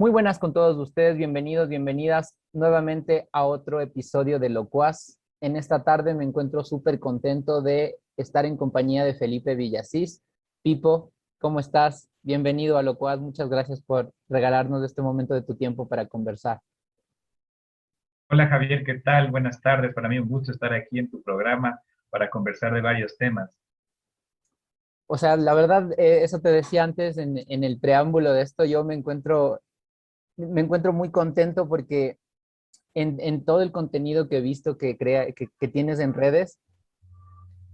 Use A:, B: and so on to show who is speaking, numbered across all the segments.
A: Muy buenas con todos ustedes, bienvenidos, bienvenidas nuevamente a otro episodio de Locuaz. En esta tarde me encuentro súper contento de estar en compañía de Felipe Villasís. Pipo, ¿cómo estás? Bienvenido a Locuaz, muchas gracias por regalarnos este momento de tu tiempo para conversar.
B: Hola Javier, ¿qué tal? Buenas tardes. Para mí un gusto estar aquí en tu programa para conversar de varios temas.
A: O sea, la verdad, eso te decía antes en el preámbulo de esto, yo me encuentro muy contento porque en todo el contenido que he visto que tienes en redes,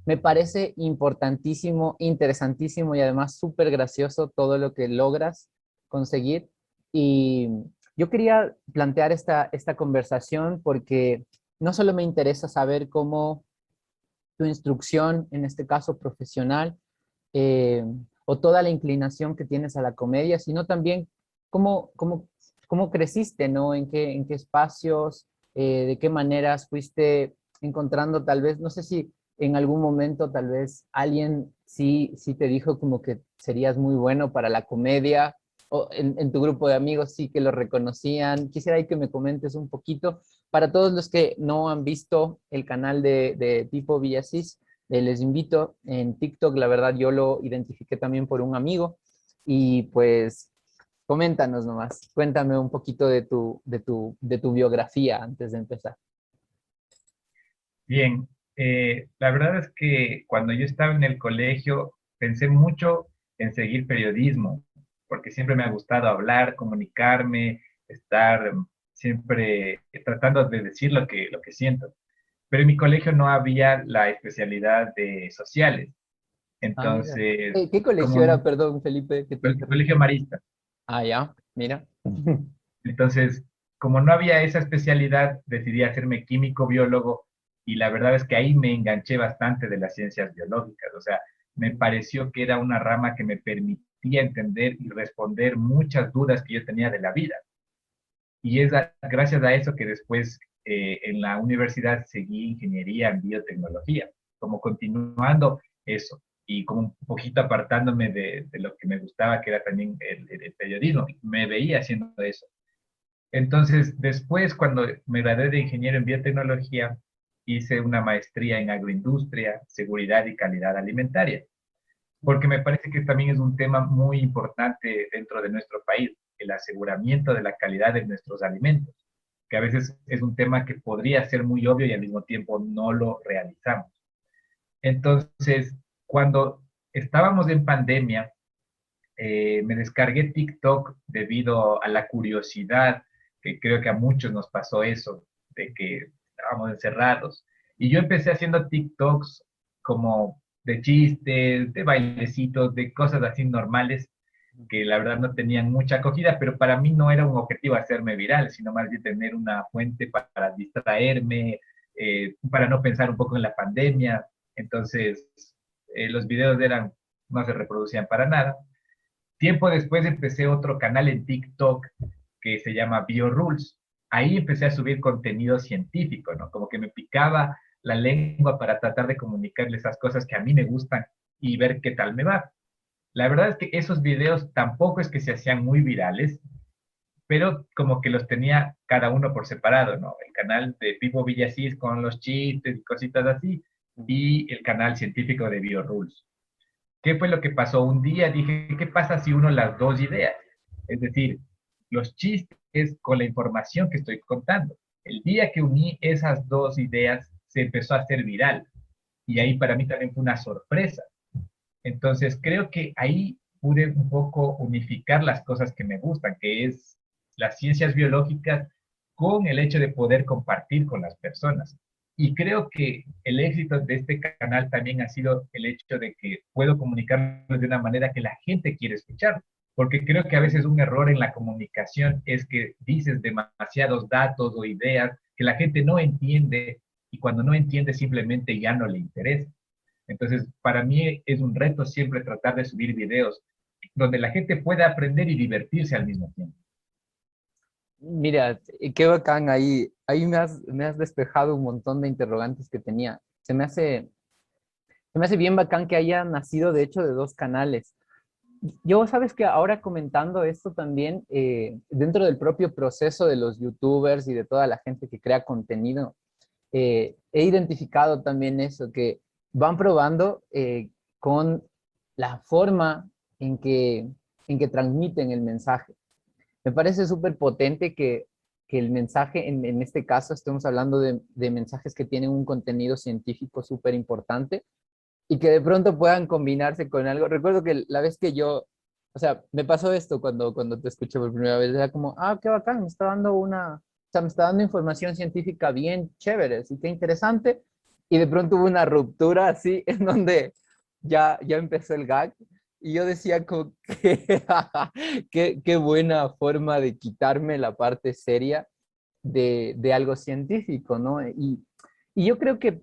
A: me parece importantísimo, interesantísimo y además súper gracioso todo lo que logras conseguir. Y yo quería plantear esta conversación porque no solo me interesa saber cómo tu instrucción, en este caso profesional, eh, o toda la inclinación que tienes a la comedia, sino también cómo, cómo, cómo creciste, ¿no? En qué espacios, de qué maneras fuiste encontrando tal vez, no sé si en algún momento tal vez alguien sí te dijo como que serías muy bueno para la comedia, o en tu grupo de amigos sí que lo reconocían. Quisiera ahí que me comentes un poquito. Para todos los que no han visto el canal de Pipo Villasís, les invito en TikTok, la verdad yo lo identifiqué también por un amigo y pues coméntanos nomás, cuéntame un poquito de tu biografía antes de empezar.
B: Bien, la verdad es que cuando yo estaba en el colegio pensé mucho en seguir periodismo, porque siempre me ha gustado hablar, comunicarme, estar siempre tratando de decir lo que siento. Pero en mi colegio no había la especialidad de sociales.
A: Ah, mira.
B: Entonces,
A: ¿Qué colegio era,
B: como
A: perdón, Felipe, que te
B: colegio
A: interrumpí?
B: marista.
A: Ah, ya, mira.
B: Entonces, como no había esa especialidad, decidí hacerme químico biólogo y la verdad es que ahí me enganché bastante de las ciencias biológicas. O sea, me pareció que era una rama que me permitía entender y responder muchas dudas que yo tenía de la vida. Y es gracias a eso que después en la universidad seguí ingeniería en biotecnología, como continuando eso y como un poquito apartándome de lo que me gustaba, que era también el periodismo. Me veía haciendo eso. Entonces, después, cuando me gradué de ingeniero en biotecnología, hice una maestría en agroindustria, seguridad y calidad alimentaria, porque me parece que también es un tema muy importante dentro de nuestro país, el aseguramiento de la calidad de nuestros alimentos, que a veces es un tema que podría ser muy obvio y al mismo tiempo no lo realizamos. Entonces, cuando estábamos en pandemia, me descargué TikTok debido a la curiosidad, que creo que a muchos nos pasó eso, de que estábamos encerrados. Y yo empecé haciendo TikToks como de chistes, de bailecitos, de cosas así normales, que la verdad no tenían mucha acogida, pero para mí no era un objetivo hacerme viral, sino más bien tener una fuente para distraerme, para no pensar un poco en la pandemia. Entonces, los videos eran, no se reproducían para nada. Tiempo después empecé otro canal en TikTok que se llama BioRules. Ahí empecé a subir contenido científico, ¿no? Como que me picaba la lengua para tratar de comunicarle esas cosas que a mí me gustan y ver qué tal me va. La verdad es que esos videos tampoco es que se hacían muy virales, pero como que los tenía cada uno por separado, ¿no? El canal de Pipo Villasís con los chistes y cositas así, y el canal científico de BioRules. ¿Qué fue lo que pasó? Un día dije, ¿qué pasa si uno las dos ideas? Es decir, los chistes con la información que estoy contando. El día que uní esas dos ideas, se empezó a hacer viral. Y ahí para mí también fue una sorpresa. Entonces, creo que ahí pude un poco unificar las cosas que me gustan, que es las ciencias biológicas con el hecho de poder compartir con las personas. Y creo que el éxito de este canal también ha sido el hecho de que puedo comunicarlo de una manera que la gente quiere escuchar, porque creo que a veces un error en la comunicación es que dices demasiados datos o ideas que la gente no entiende y cuando no entiende simplemente ya no le interesa. Entonces, para mí es un reto siempre tratar de subir videos donde la gente pueda aprender y divertirse al mismo tiempo.
A: Mira, qué bacán ahí me has despejado un montón de interrogantes que tenía. Se me hace bien bacán que haya nacido de hecho de dos canales. Yo, sabes que ahora comentando esto también, dentro del propio proceso de los youtubers y de toda la gente que crea contenido, he identificado también eso, que van probando con la forma en que, en que transmiten el mensaje. Me parece súper potente que el mensaje, en este caso estemos hablando de mensajes que tienen un contenido científico súper importante y que de pronto puedan combinarse con algo. Recuerdo que la vez que yo, o sea, me pasó esto cuando te escuché por primera vez, era como, ah, qué bacán, me está dando o sea, me está dando información científica bien chévere, así que interesante. Y de pronto hubo una ruptura así en donde ya empezó el gag. Y yo decía como que qué buena forma de quitarme la parte seria de algo científico, ¿no? Y yo creo que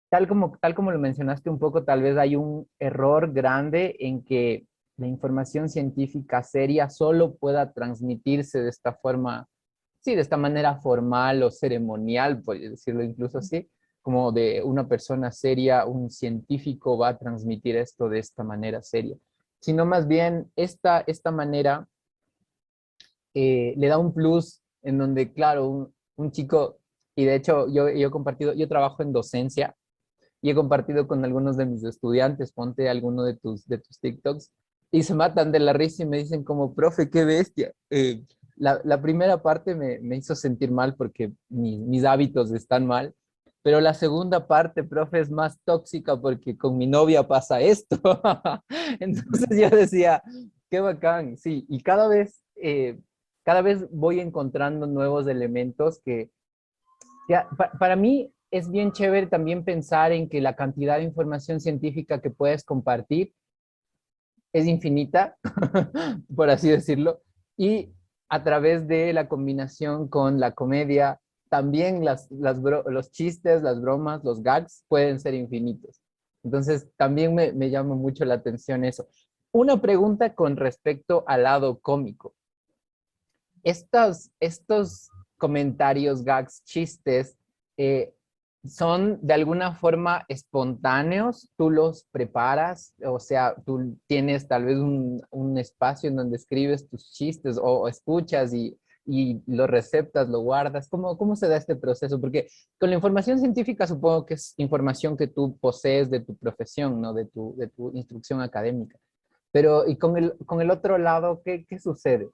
A: tal como lo mencionaste un poco, tal vez hay un error grande en que la información científica seria solo pueda transmitirse de esta forma, sí, de esta manera formal o ceremonial, por decirlo incluso así, como de una persona seria, un científico va a transmitir esto de esta manera seria, sino más bien esta manera le da un plus en donde, claro, un chico, y de hecho yo he compartido, yo trabajo en docencia, y he compartido con algunos de mis estudiantes, ponte alguno de tus TikToks, y se matan de la risa y me dicen como, profe, qué bestia. La primera parte me hizo sentir mal porque mis hábitos están mal, pero la segunda parte, profe, es más tóxica porque con mi novia pasa esto. Entonces yo decía, qué bacán, sí, y cada vez voy encontrando nuevos elementos que para mí es bien chévere también pensar en que la cantidad de información científica que puedes compartir es infinita, por así decirlo, y a través de la combinación con la comedia, también los chistes, las bromas, los gags pueden ser infinitos. Entonces, también me llama mucho la atención eso. Una pregunta con respecto al lado cómico. Estos comentarios, gags, chistes, eh, ¿son de alguna forma espontáneos? ¿Tú los preparas? O sea, tú tienes tal vez un espacio en donde escribes tus chistes o escuchas y lo receptas, lo guardas. ¿Cómo se da este proceso? Porque con la información científica supongo que es información que tú posees de tu profesión, ¿no? De tu instrucción académica. Pero, ¿y con el otro lado, qué sucede?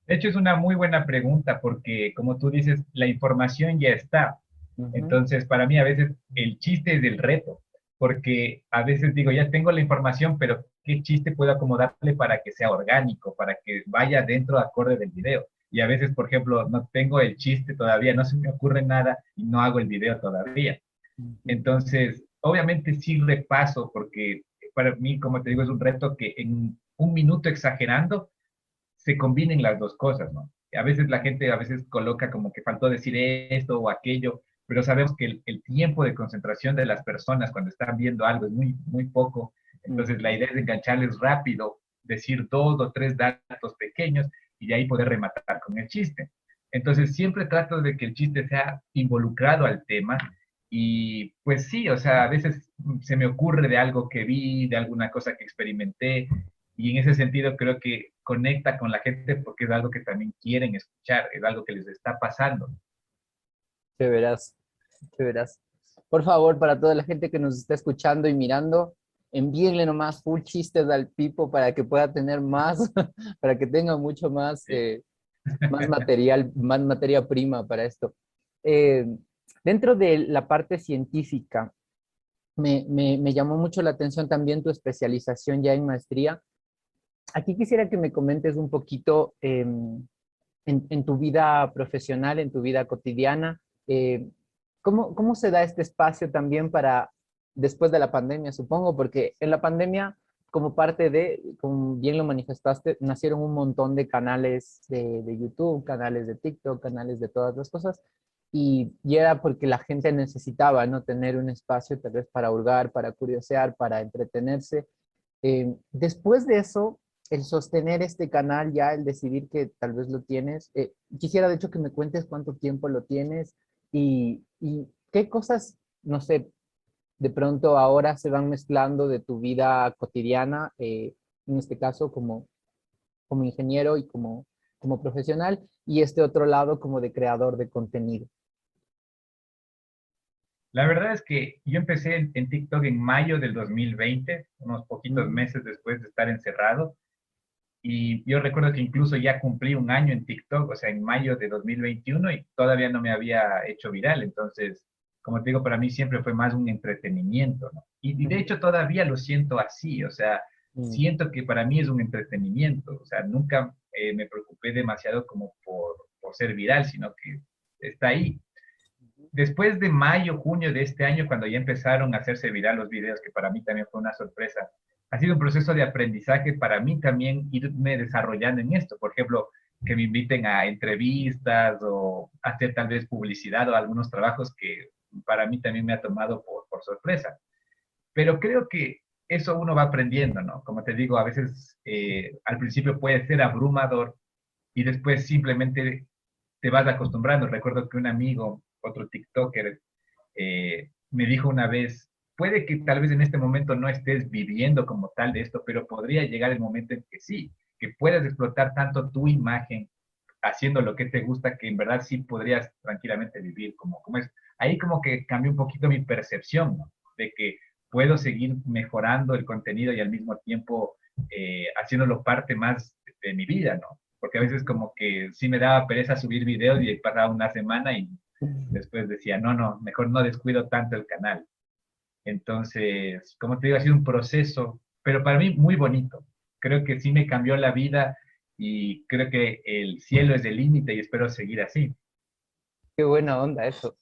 B: De hecho, es una muy buena pregunta porque, como tú dices, la información ya está.
A: Ujú.
B: Entonces, para mí a veces el chiste es el reto, porque a veces digo, ya tengo la información, pero ¿qué chiste puedo acomodarle para que sea orgánico, para que vaya dentro acorde del video? Y a veces, por ejemplo, no tengo el chiste todavía, no se me ocurre nada y no hago el video todavía.
A: Ujú.
B: Entonces, obviamente sí repaso, porque para mí, como te digo, es un reto que en un minuto exagerando se combinen las dos cosas, ¿no? A veces la gente a veces coloca como que faltó decir esto o aquello, pero sabemos que el tiempo de concentración de las personas cuando están viendo algo es muy poco. Entonces la
A: Ujú.
B: idea es engancharles rápido, decir dos o tres datos pequeños y de ahí poder rematar con el chiste. Entonces siempre trato de que el chiste sea involucrado al tema y pues sí, o sea, a veces se me ocurre de algo que vi, de alguna cosa que experimenté y en ese sentido creo que conecta con la gente porque es algo que también quieren escuchar, es algo que les está pasando.
A: Te verás, te verás. Por favor, para toda la gente que nos está escuchando y mirando, envíenle nomás full chistes al Pipo para que pueda tener más, para que tenga mucho más,
B: Sí.
A: más material, más materia prima para esto. Eh, Dentro de la parte científica, me llamó mucho la atención también tu especialización ya en maestría. Aquí quisiera que me comentes un poquito en tu vida profesional, en tu vida cotidiana, eh, cómo se da este espacio también para después de la pandemia, supongo? Porque en la pandemia, como parte de, como bien lo manifestaste, nacieron un montón de canales de YouTube, canales de TikTok, canales de todas las cosas, y era porque la gente necesitaba, ¿no? Tener un espacio tal vez para hurgar, para curiosear, para entretenerse. Después de eso, el sostener este canal, ya el decidir que tal vez lo tienes, quisiera de hecho que me cuentes cuánto tiempo lo tienes y qué cosas, no sé, de pronto ahora se van mezclando de tu vida cotidiana, en este caso como ingeniero y como profesional, y este otro lado como de creador de contenido.
B: La verdad es que yo empecé en TikTok en mayo del 2020, unos poquitos
A: Mm,
B: meses después de estar encerrado. Y yo recuerdo que incluso ya cumplí un año en TikTok, o sea, en mayo de 2021 y todavía no me había hecho viral. Entonces, como te digo, para mí siempre fue más un entretenimiento, ¿no? Y de
A: mm,
B: hecho todavía lo siento así, o sea,
A: mm.
B: siento que para mí es un entretenimiento, o sea, nunca me preocupé demasiado como por ser viral, sino que está ahí. Después de mayo, junio de este año, cuando ya empezaron a hacerse viral los videos, que para mí también fue una sorpresa, ha sido un proceso de aprendizaje para mí también irme desarrollando en esto. Por ejemplo, que me inviten a entrevistas o hacer tal vez publicidad o algunos trabajos que para mí también me ha tomado por sorpresa. Pero creo que eso uno va aprendiendo, ¿no? Como te digo, a veces al principio puede ser abrumador y después simplemente te vas acostumbrando. Recuerdo que un amigo, otro TikToker, me dijo una vez, puede que tal vez en este momento no estés viviendo como tal de esto, pero podría llegar el momento en que sí, que puedas explotar tanto tu imagen haciendo lo que te gusta, que en verdad sí podrías tranquilamente vivir como es. Ahí como que cambió un poquito mi percepción, ¿no? De que puedo seguir mejorando el contenido y al mismo tiempo haciéndolo parte más de mi vida, ¿no? Porque a veces como que sí me daba pereza subir videos y pasaba una semana y después decía, no, no, mejor no descuido tanto el canal. Entonces, como te digo, ha sido un proceso, pero para mí muy bonito. Creo que sí me cambió la vida y creo que el cielo es el límite y espero seguir así.
A: Qué buena onda eso.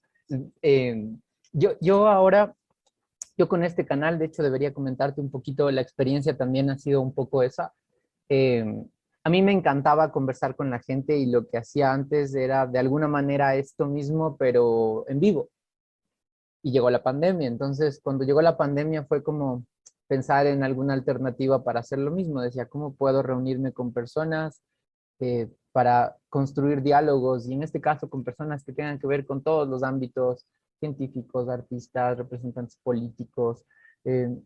A: Eh, yo ahora, yo con este canal, de hecho, debería comentarte un poquito, la experiencia también ha sido un poco esa. Eh, a mí me encantaba conversar con la gente y lo que hacía antes era de alguna manera esto mismo, pero en vivo. Y llegó la pandemia. Entonces, cuando llegó la pandemia fue como pensar en alguna alternativa para hacer lo mismo. Decía, ¿cómo puedo reunirme con personas para construir diálogos? Y en este caso, con personas que tengan que ver con todos los ámbitos científicos, artistas, representantes políticos. eh,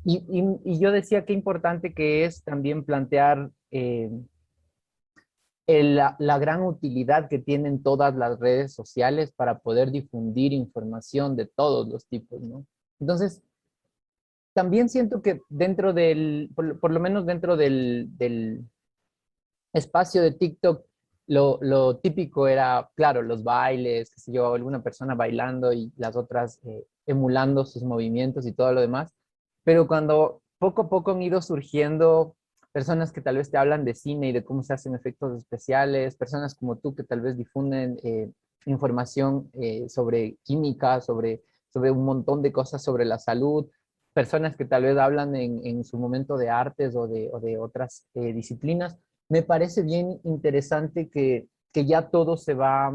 A: y yo decía qué importante que es también plantear la gran utilidad que tienen todas las redes sociales para poder difundir información de todos los tipos, ¿no? Entonces, también siento que dentro por lo menos dentro del espacio de TikTok, lo típico era, claro, los bailes, qué sé yo, alguna persona bailando y las otras emulando sus movimientos y todo lo demás. Pero cuando poco a poco han ido surgiendo personas que tal vez te hablan de cine y de cómo se hacen efectos especiales, personas como tú que tal vez difunden información sobre química, sobre un montón de cosas sobre la salud, personas que tal vez hablan en su momento de artes o de otras disciplinas, me parece bien interesante que ya todo se va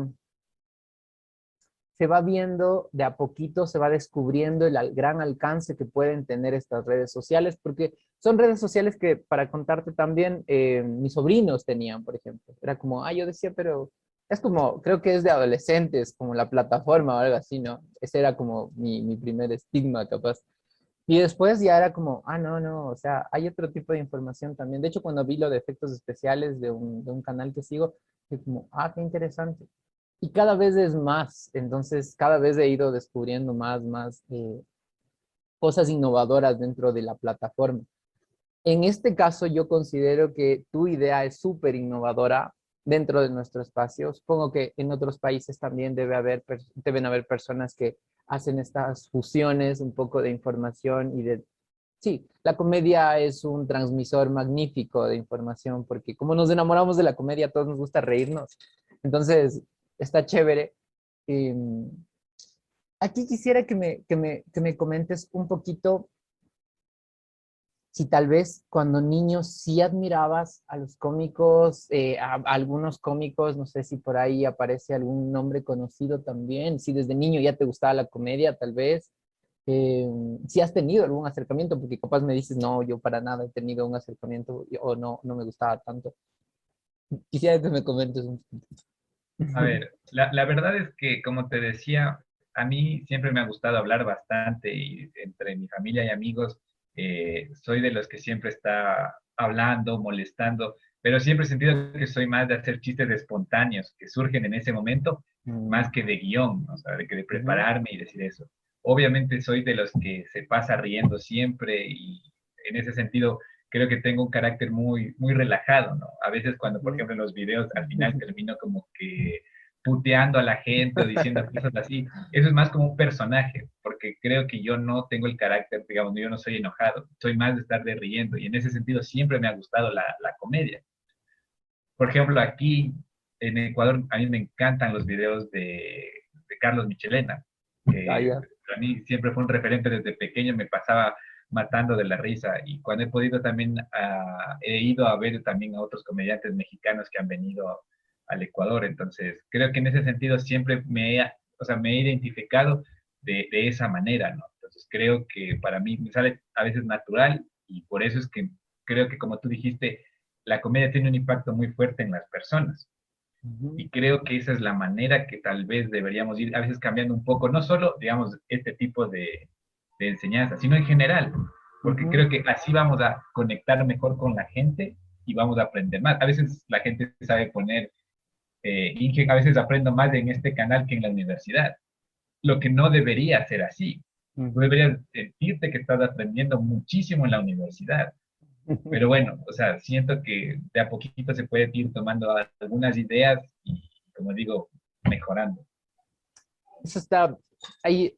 A: viendo de a poquito, se va descubriendo gran alcance que pueden tener estas redes sociales, porque son redes sociales que, para contarte también, mis sobrinos tenían, por ejemplo. Era como, yo decía, pero es como, creo que es de adolescentes, como la plataforma o algo así, ¿no? Ese era como mi primer estigma, capaz. Y después ya era como, no, no, o sea, hay otro tipo de información también. De hecho, cuando vi lo de efectos especiales de un canal que sigo, fue como, qué interesante. Y cada vez es más, entonces cada vez he ido descubriendo más cosas innovadoras dentro de la plataforma. En este caso, yo considero que tu idea es súper innovadora dentro de nuestro espacio. Supongo que en otros países también deben haber personas que hacen estas fusiones, un poco de información y de... Sí, la comedia es un transmisor magnífico de información porque como nos enamoramos de la comedia, a todos nos gusta reírnos. Entonces, está chévere. Eh, aquí quisiera que me comentes un poquito si tal vez cuando niño sí admirabas a los cómicos, a algunos cómicos, no sé si por ahí aparece algún nombre conocido también, si desde niño ya te gustaba la comedia, tal vez, si has tenido algún acercamiento, porque capaz me dices, no, yo para nada he tenido un acercamiento o no, no me gustaba tanto. Quisiera que me comentes un poquito.
B: A ver, la verdad es que, como te decía, a mí siempre me ha gustado hablar bastante y entre mi familia y amigos soy de los que siempre está hablando, molestando, pero siempre he sentido que soy más de hacer chistes espontáneos que surgen en ese momento,
A: Mm,
B: más que de guión, o sea, de que de
A: ujú,
B: prepararme y decir eso. Obviamente soy de los que se pasa riendo siempre y en ese sentido creo que tengo un carácter muy, muy relajado, ¿no? A veces cuando, por
A: ujú.
B: ejemplo, en los videos al final termino como que puteando a la gente o diciendo cosas así, eso es más como un personaje, porque creo que yo no tengo el carácter, digamos, yo no soy enojado, soy más de estar de riendo y en ese sentido siempre me ha gustado la comedia. Por ejemplo, aquí en Ecuador a mí me encantan los videos de Carlos Michelena,
A: Ah,
B: que
A: ya.
B: a mí siempre fue un referente desde pequeño, me pasaba matando de la risa y cuando he podido también, he ido a ver también a otros comediantes mexicanos que han venido al Ecuador, entonces creo que en ese sentido siempre o sea, me he identificado de esa manera, ¿no? Entonces creo que para mí me sale a veces natural y por eso es que creo que como tú dijiste, la comedia tiene un impacto muy fuerte en las personas.
A: Ujú,
B: Y creo que esa es la manera que tal vez deberíamos ir a veces cambiando un poco, no solo, digamos, este tipo de enseñanza, sino en general, porque
A: ujú.
B: creo que así vamos a conectar mejor con la gente y vamos a aprender más. A veces la gente sabe poner, Inge, a veces aprendo más en este canal que en la universidad, lo que no debería ser así. Tú
A: Ujú.
B: deberías sentirte que estás aprendiendo muchísimo en la universidad. Pero bueno, o sea, siento que de a poquito se puede ir tomando algunas ideas y, como digo, mejorando.
A: Eso está, ahí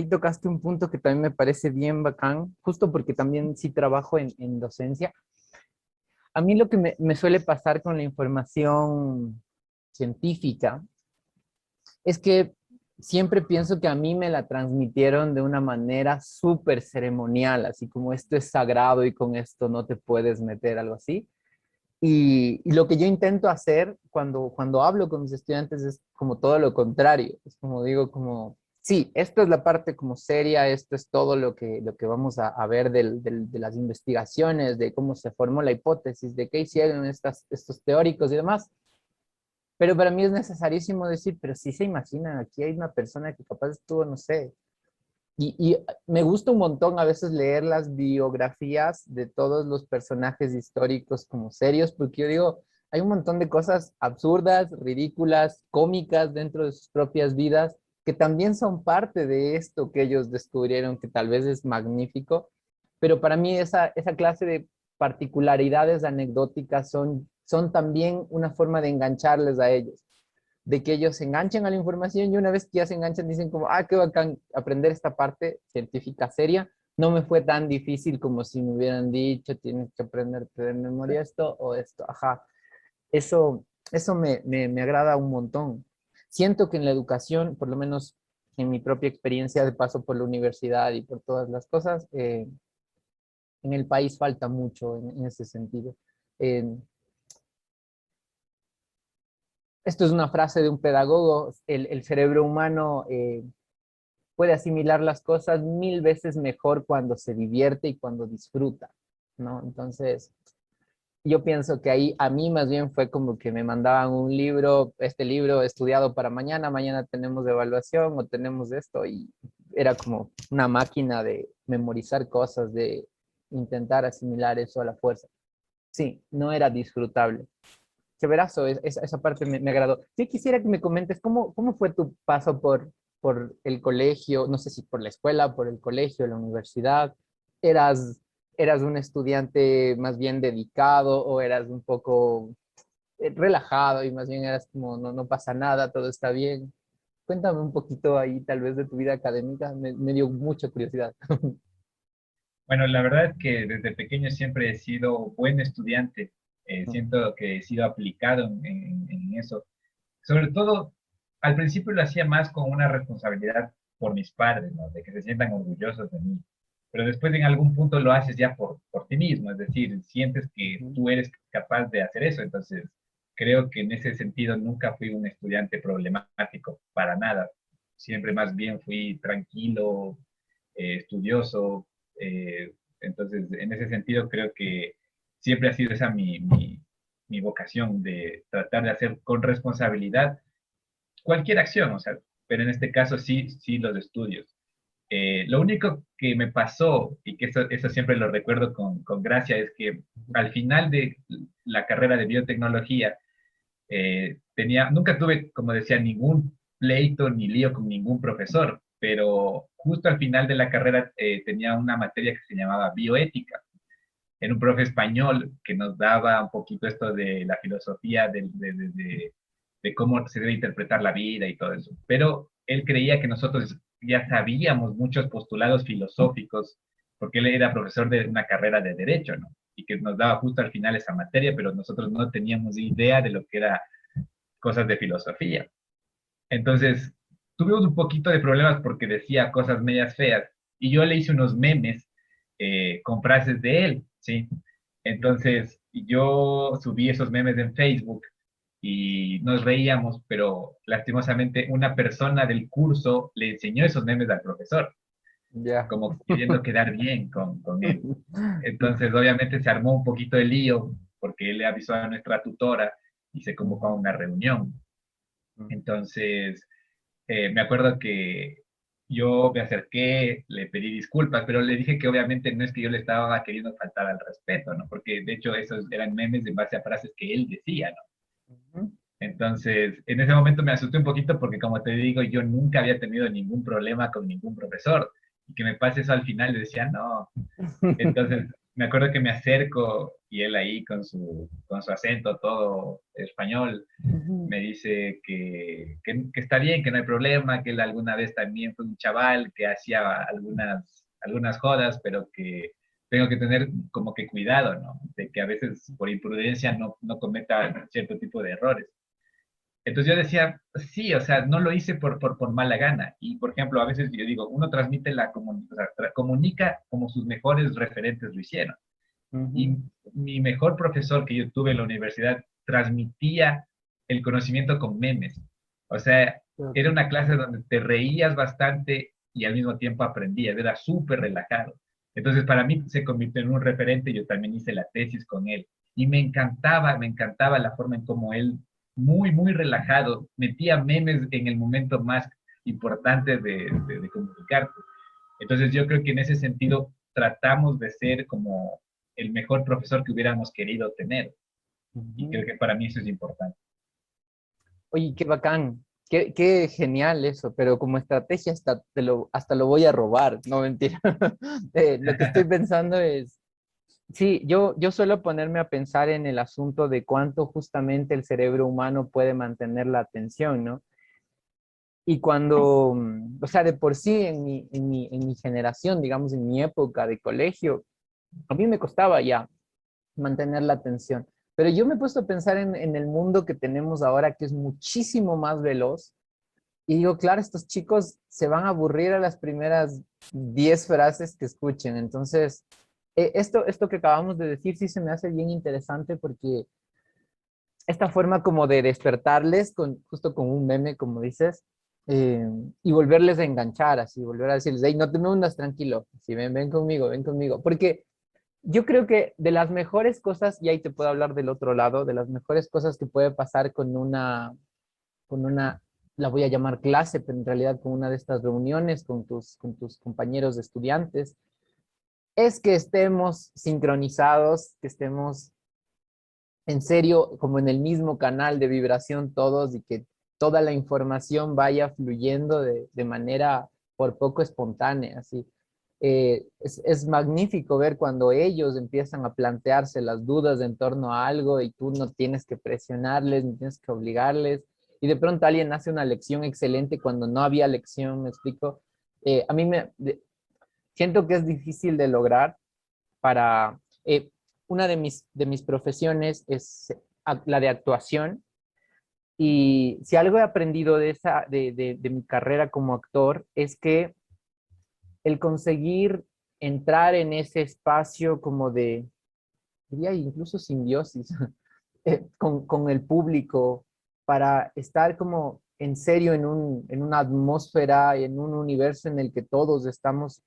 A: tocaste un punto que también me parece bien bacán, justo porque también sí trabajo en docencia. A mí lo que me suele pasar con la información científica es que siempre pienso que a mí me la transmitieron de una manera súper ceremonial, así como esto es sagrado y con esto no te puedes meter, algo así. Y lo que yo intento hacer cuando hablo con mis estudiantes es como todo lo contrario. Es como digo, como, sí, esto es la parte como seria, esto es todo lo que vamos a ver de las investigaciones, de cómo se formó la hipótesis, de qué hicieron estos teóricos y demás. Pero para mí es necesarísimo decir, pero si se imaginan, aquí hay una persona que capaz estuvo, no sé, y me gusta un montón a veces leer las biografías de todos los personajes históricos como serios, porque yo digo, hay un montón de cosas absurdas, ridículas, cómicas dentro de sus propias vidas, que también son parte de esto que ellos descubrieron, que tal vez es magnífico, pero para mí esa clase de particularidades anecdóticas son también una forma de engancharles a ellos, de que ellos se enganchen a la información y una vez que ya se enganchan dicen como, ah, qué bacán aprender esta parte científica seria, no me fue tan difícil como si me hubieran dicho, tienes que aprenderte de memoria esto o esto, ajá. Eso me agrada un montón. Siento que en la educación, por lo menos en mi propia experiencia de paso por la universidad y por todas las cosas, en el país falta mucho en ese sentido. Eh, Esto es una frase de un pedagogo, el cerebro humano puede asimilar las cosas 1000 veces mejor cuando se divierte y cuando disfruta, ¿no? Entonces, yo pienso que ahí a mí más bien fue como que me mandaban un libro, este libro estudiado para mañana, mañana tenemos evaluación o tenemos esto y era como una máquina de memorizar cosas, de intentar asimilar eso a la fuerza. Sí, no era disfrutable. Severazo, esa parte me agradó. Sí, quisiera que me comentes cómo fue tu paso por el colegio, no sé si por la escuela, por el colegio, la universidad. ¿Eras, eras un estudiante más bien dedicado o eras un poco relajado y más bien eras como, no, no pasa nada, todo está bien? Cuéntame un poquito ahí tal vez de tu vida académica, me dio mucha curiosidad.
B: Bueno, la verdad es que desde pequeño siempre he sido buen estudiante. Siento que he sido aplicado en eso. Sobre todo, al principio lo hacía más con una responsabilidad por mis padres, ¿no? De que se sientan orgullosos de mí. Pero después en algún punto lo haces ya por ti mismo, es decir, sientes que
A: Ujú,
B: tú eres capaz de hacer eso. Entonces, creo que en ese sentido nunca fui un estudiante problemático, para nada. Siempre más bien fui tranquilo, estudioso. eh, entonces, en ese sentido, creo que siempre ha sido esa mi vocación de tratar de hacer con responsabilidad cualquier acción, o sea, pero en este caso sí, sí los estudios. Lo único que me pasó, y que eso siempre lo recuerdo con gracia, es que al final de la carrera de biotecnología, nunca tuve, como decía, ningún pleito ni lío con ningún profesor, pero justo al final de la carrera tenía una materia que se llamaba bioética. Era un profe español que nos daba un poquito esto de la filosofía de cómo se debe interpretar la vida y todo eso. Pero él creía que nosotros ya sabíamos muchos postulados filosóficos, porque él era profesor de una carrera de derecho, ¿no? Y que nos daba justo al final esa materia, pero nosotros no teníamos idea de lo que era cosas de filosofía. Entonces, tuvimos un poquito de problemas porque decía cosas medias feas y yo le hice unos memes con frases de él, ¿sí? Entonces, yo subí esos memes en Facebook y nos reíamos, pero lastimosamente una persona del curso le enseñó esos memes al profesor,
A: Ya.
B: como queriendo quedar bien con él. Entonces, obviamente se armó un poquito de lío porque él le avisó a nuestra tutora y se convocó a una reunión. Entonces, me acuerdo que yo me acerqué, le pedí disculpas, pero le dije que obviamente no es que yo le estaba queriendo faltar al respeto, ¿no? Porque de hecho esos eran memes en base a frases que él decía, ¿no? Entonces, en ese momento me asusté un poquito porque, como te digo, yo nunca había tenido ningún problema con ningún profesor. Y que me pase eso al final, le decía, no. Entonces, me acuerdo que me acerco y él ahí con su acento todo español me dice que está bien, que no hay problema, que él alguna vez también fue un chaval que hacía algunas jodas, pero que tengo que tener como que cuidado, ¿no? De que a veces por imprudencia no cometa cierto tipo de errores. Entonces yo decía, sí, o sea, no lo hice por mala gana. Y, por ejemplo, a veces yo digo, uno transmite o sea, comunica como sus mejores referentes lo hicieron. Y mi mejor profesor que yo tuve en la universidad transmitía el conocimiento con memes. O sea, era una clase donde te reías bastante y al mismo tiempo aprendías, era súper relajado. Entonces, para mí se convirtió en un referente, yo también hice la tesis con él. Y me encantaba la forma en cómo él, muy, muy relajado, metía memes en el momento más importante de comunicarte. Entonces, yo creo que en ese sentido tratamos de ser como el mejor profesor que hubiéramos querido tener. Y creo que para mí eso es importante.
A: Oye, qué bacán, qué genial eso, pero como estrategia hasta lo voy a robar, no mentira. Lo que estoy pensando es, sí, yo suelo ponerme a pensar en el asunto de cuánto justamente el cerebro humano puede mantener la atención, ¿no? Y cuando, o sea, de por sí en mi generación, digamos, en mi época de colegio, a mí me costaba ya mantener la atención. Pero yo me he puesto a pensar en el mundo que tenemos ahora, que es muchísimo más veloz. Y digo, claro, estos chicos se van a aburrir a las primeras 10 frases que escuchen. Entonces, esto que acabamos de decir sí se me hace bien interesante porque esta forma como de despertarles, justo con un meme, como dices, eh, y volverles a enganchar, así, volver a decirles, hey, no te me hundas, tranquilo, si ven conmigo, ven conmigo. Porque yo creo que de las mejores cosas, y ahí te puedo hablar del otro lado, de las mejores cosas que puede pasar con una, la voy a llamar clase, pero en realidad con una de estas reuniones con tus compañeros de estudiantes, es que estemos sincronizados, que estemos en serio como en el mismo canal de vibración todos y que toda la información vaya fluyendo de manera por poco espontánea, así. Es magnífico ver cuando ellos empiezan a plantearse las dudas en torno a algo y tú no tienes que presionarles, ni tienes que obligarles, y de pronto alguien hace una lección excelente cuando no había lección, me explico. A mí siento que es difícil de lograr para... una de mis profesiones es la de actuación, y si algo he aprendido de mi carrera como actor es que el conseguir entrar en ese espacio como de, diría incluso simbiosis, con el público, para estar como en serio en una atmósfera, en un universo en el que todos estamos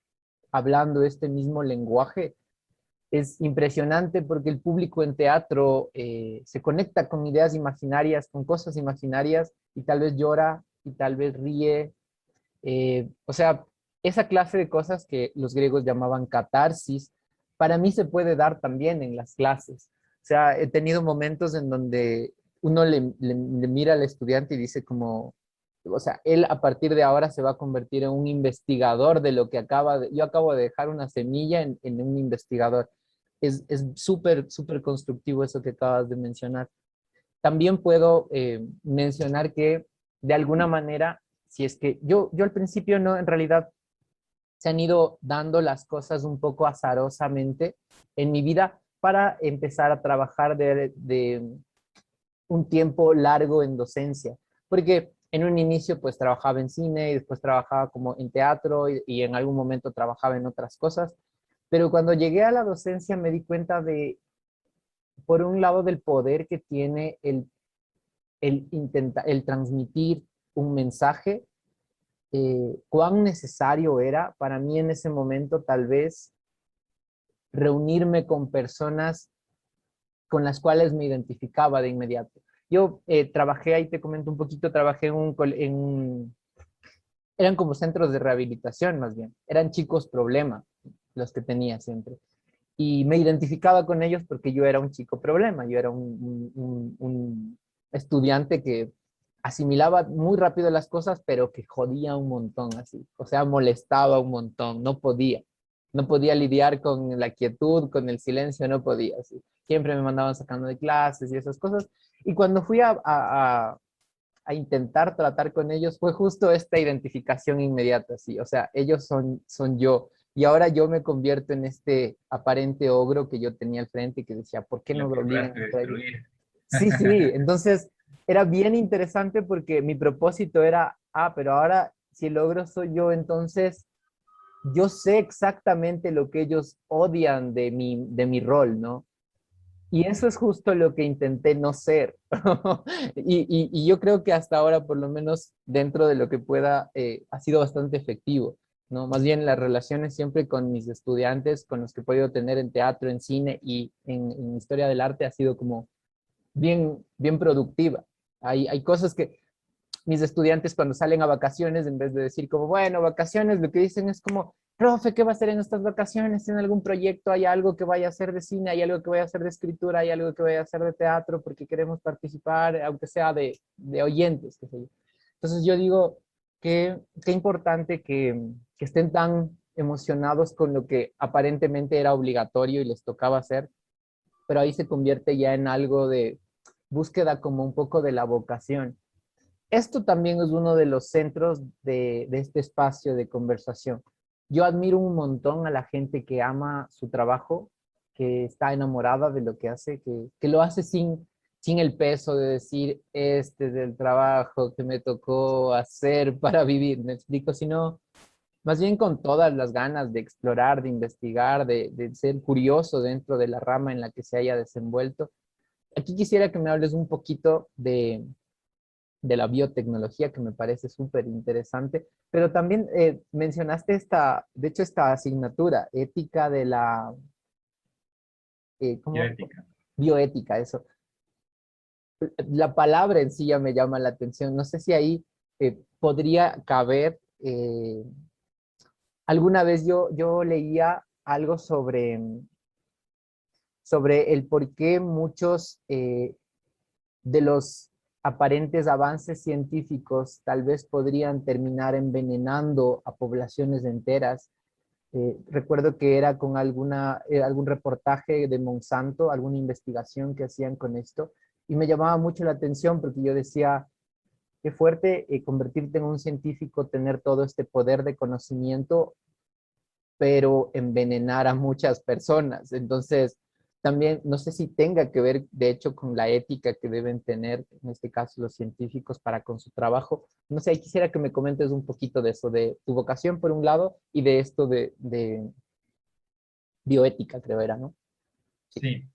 A: hablando este mismo lenguaje, es impresionante porque el público en teatro se conecta con ideas imaginarias, con cosas imaginarias y tal vez llora y tal vez ríe. O sea, esa clase de cosas que los griegos llamaban catarsis, para mí se puede dar también en las clases. O sea, he tenido momentos en donde uno le mira al estudiante y dice como, o sea, él a partir de ahora se va a convertir en un investigador de lo que yo acabo de dejar una semilla en un investigador. Es súper, súper constructivo eso que acabas de mencionar. También puedo mencionar que de alguna manera, si es que yo al principio no, en realidad se han ido dando las cosas un poco azarosamente en mi vida para empezar a trabajar de un tiempo largo en docencia, porque en un inicio pues trabajaba en cine y después trabajaba como en teatro y en algún momento trabajaba en otras cosas, pero cuando llegué a la docencia me di cuenta de, por un lado, del poder que tiene el transmitir un mensaje, cuán necesario era para mí en ese momento tal vez reunirme con personas con las cuales me identificaba de inmediato. Yo trabajé, ahí te comento un poquito, trabajé eran como centros de rehabilitación más bien, eran chicos problema los que tenía siempre. Y me identificaba con ellos porque yo era un chico problema, yo era un estudiante que asimilaba muy rápido las cosas, pero que jodía un montón así, o sea, molestaba un montón, no podía lidiar con la quietud, con el silencio, no podía, así. Siempre me mandaban sacando de clases y esas cosas. Y cuando fui a intentar tratar con ellos, fue justo esta identificación inmediata, sí, o sea, ellos son yo. Y ahora yo me convierto en este aparente ogro que yo tenía al frente y que decía, ¿por qué
B: Lo
A: no me obligan
B: lograste
A: a hacer?
B: destruir.
A: Sí, sí, entonces era bien interesante porque mi propósito era, pero ahora si el ogro soy yo, entonces yo sé exactamente lo que ellos odian de mi rol, ¿no? Y eso es justo lo que intenté no ser. Y yo creo que hasta ahora, por lo menos dentro de lo que pueda, ha sido bastante efectivo, ¿no? Más bien las relaciones siempre con mis estudiantes, con los que he podido tener en teatro, en cine y en historia del arte, ha sido como bien, bien productiva. Hay cosas que mis estudiantes cuando salen a vacaciones, en vez de decir como, bueno, vacaciones, lo que dicen es como, profe, ¿qué va a hacer en estas vacaciones? ¿Tiene algún proyecto? ¿Hay algo que vaya a hacer de cine? ¿Hay algo que vaya a hacer de escritura? ¿Hay algo que vaya a hacer de teatro? Porque queremos participar, aunque sea de oyentes, qué sé yo. Entonces yo digo, qué importante que estén tan emocionados con lo que aparentemente era obligatorio y les tocaba hacer, pero ahí se convierte ya en algo de búsqueda como un poco de la vocación. Esto también es uno de los centros de este espacio de conversación. Yo admiro un montón a la gente que ama su trabajo, que está enamorada de lo que hace, que lo hace sin el peso de decir, este es el trabajo que me tocó hacer para vivir, ¿me explico? Sino más bien con todas las ganas de explorar, de investigar, de ser curioso dentro de la rama en la que se haya desenvuelto. Aquí quisiera que me hables un poquito de la biotecnología, que me parece súper interesante, pero también mencionaste de hecho, esta asignatura, ética de la, ¿cómo?
B: Bioética.
A: Bioética, eso. La palabra en sí ya me llama la atención. No sé si ahí podría caber, alguna vez yo leía algo sobre el por qué muchos de los aparentes avances científicos tal vez podrían terminar envenenando a poblaciones enteras. Recuerdo que era con algún reportaje de Monsanto, alguna investigación que hacían con esto, y me llamaba mucho la atención porque yo decía, qué fuerte convertirte en un científico, tener todo este poder de conocimiento, pero envenenar a muchas personas. Entonces, también no sé si tenga que ver, de hecho, con la ética que deben tener, en este caso, los científicos para con su trabajo. No sé, quisiera que me comentes un poquito de eso, de tu vocación por un lado y de esto de bioética, creo era, ¿no? Sí.
B: Sí,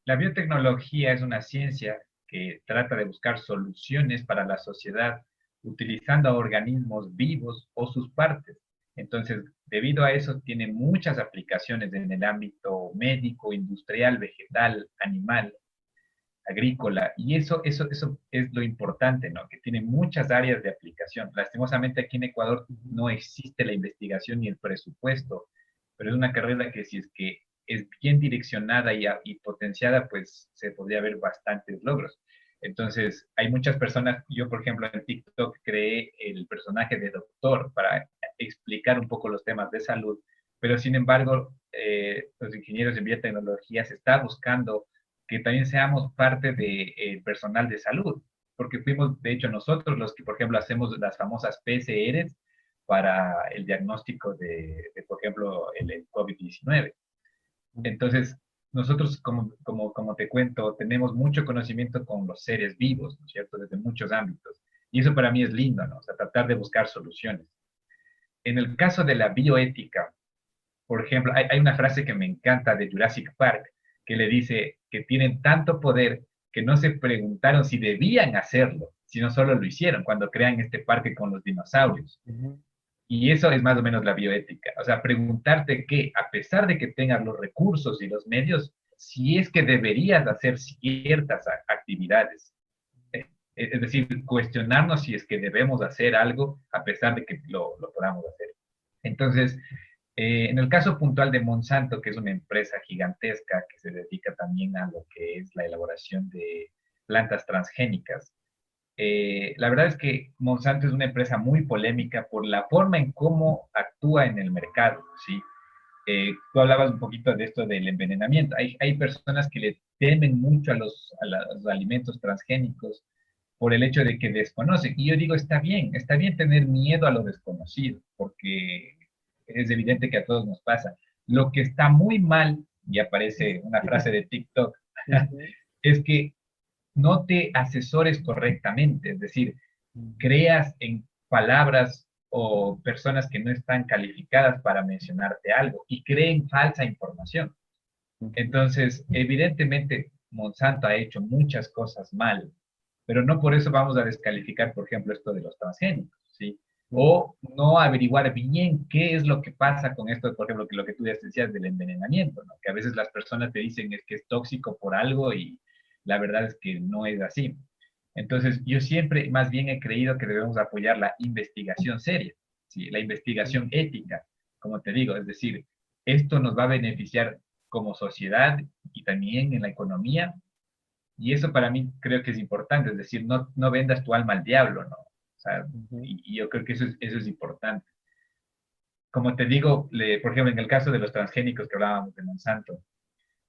B: la biotecnología es una ciencia que trata de buscar soluciones para la sociedad utilizando a organismos vivos o sus partes. Entonces, debido a eso, tiene muchas aplicaciones en el ámbito médico, industrial, vegetal, animal. agrícola, y eso es lo importante, ¿no? Que tiene muchas áreas de aplicación. Lastimosamente aquí en Ecuador no existe la investigación ni el presupuesto, pero es una carrera que si es que es bien direccionada y potenciada, pues se podría ver bastantes logros. Entonces, hay muchas personas, yo por ejemplo en TikTok creé el personaje de doctor para explicar un poco los temas de salud, pero sin embargo, los ingenieros de biotecnología se está buscando que también seamos parte del personal de salud, porque fuimos, de hecho, nosotros los que, por ejemplo, hacemos las famosas PCRs para el diagnóstico por ejemplo, el COVID-19. Entonces, nosotros, como te cuento, tenemos mucho conocimiento con los seres vivos, ¿no es cierto?, desde muchos ámbitos. Y eso para mí es lindo, ¿no? O sea, tratar de buscar soluciones. En el caso de la bioética, por ejemplo, hay una frase que me encanta de Jurassic Park, que le dice que tienen tanto poder que no se preguntaron si debían hacerlo, sino solo lo hicieron cuando crean este parque con los dinosaurios.
A: Ujú.
B: Y eso es más o menos la bioética. O sea, preguntarte que, a pesar de que tengas los recursos y los medios, si es que deberías hacer ciertas actividades. Es decir, cuestionarnos si es que debemos hacer algo a pesar de que lo podamos hacer. Entonces, en el caso puntual de Monsanto, que es una empresa gigantesca que se dedica también a lo que es la elaboración de plantas transgénicas, la verdad es que Monsanto es una empresa muy polémica por la forma en cómo actúa en el mercado, ¿sí? Tú hablabas un poquito de esto del envenenamiento. Hay personas que le temen mucho a los alimentos transgénicos por el hecho de que desconocen. Y yo digo, está bien tener miedo a lo desconocido, porque es evidente que a todos nos pasa. Lo que está muy mal, y aparece una frase de TikTok,
A: Ujú.
B: es que no te asesores correctamente, es decir, creas en palabras o personas que no están calificadas para mencionarte algo y creen falsa información.
A: Ujú.
B: Entonces, evidentemente, Monsanto ha hecho muchas cosas mal, pero no por eso vamos a descalificar, por ejemplo, esto de los transgénicos, ¿sí?
A: Ujú.
B: O no averiguar bien qué es lo que pasa con esto, por ejemplo, que lo que tú ya decías del envenenamiento, ¿no? Que a veces las personas te dicen es que es tóxico por algo y la verdad es que no es así. Entonces, yo siempre más bien he creído que debemos apoyar la investigación seria, ¿sí? La investigación ética, como te digo, es decir, esto nos va a beneficiar como sociedad y también en la economía, y eso para mí creo que es importante, es decir, no vendas tu alma al diablo, ¿no? O sea,
A: Ujú.
B: y yo creo que eso es importante. Como te digo, por ejemplo, en el caso de los transgénicos que hablábamos de Monsanto,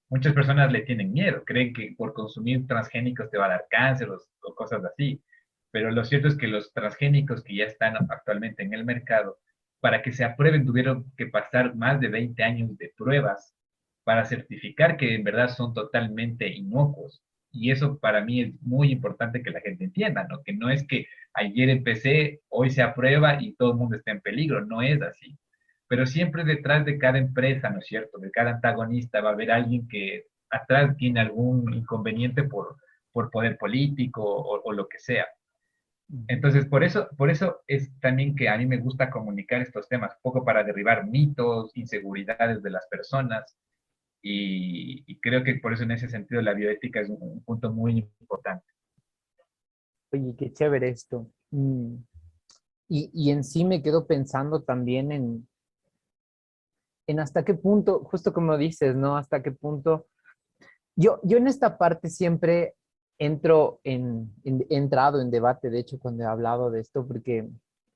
B: muchas personas le tienen miedo, creen que por consumir transgénicos te va a dar cáncer o cosas así. Pero lo cierto es que los transgénicos que ya están actualmente en el mercado, para que se aprueben, tuvieron que pasar más de 20 años de pruebas para certificar que en verdad son totalmente inocuos. Y eso para mí es muy importante que la gente entienda, ¿no? Que no es que ayer empecé, hoy se aprueba y todo el mundo está en peligro, no es así. Pero siempre detrás de cada empresa, ¿no es cierto? De cada antagonista va a haber alguien que atrás tiene algún inconveniente por poder político o lo que sea.
A: Ujú.
B: Entonces, por eso es también que a mí me gusta comunicar estos temas, un poco para derribar mitos, inseguridades de las personas, y creo que por eso en ese sentido la bioética es un punto muy importante.
A: Oye, qué chévere esto. Y en sí me quedo pensando también en hasta qué punto, justo como dices, ¿no? Hasta qué punto. Yo en esta parte siempre he entrado en debate, de hecho, cuando he hablado de esto, porque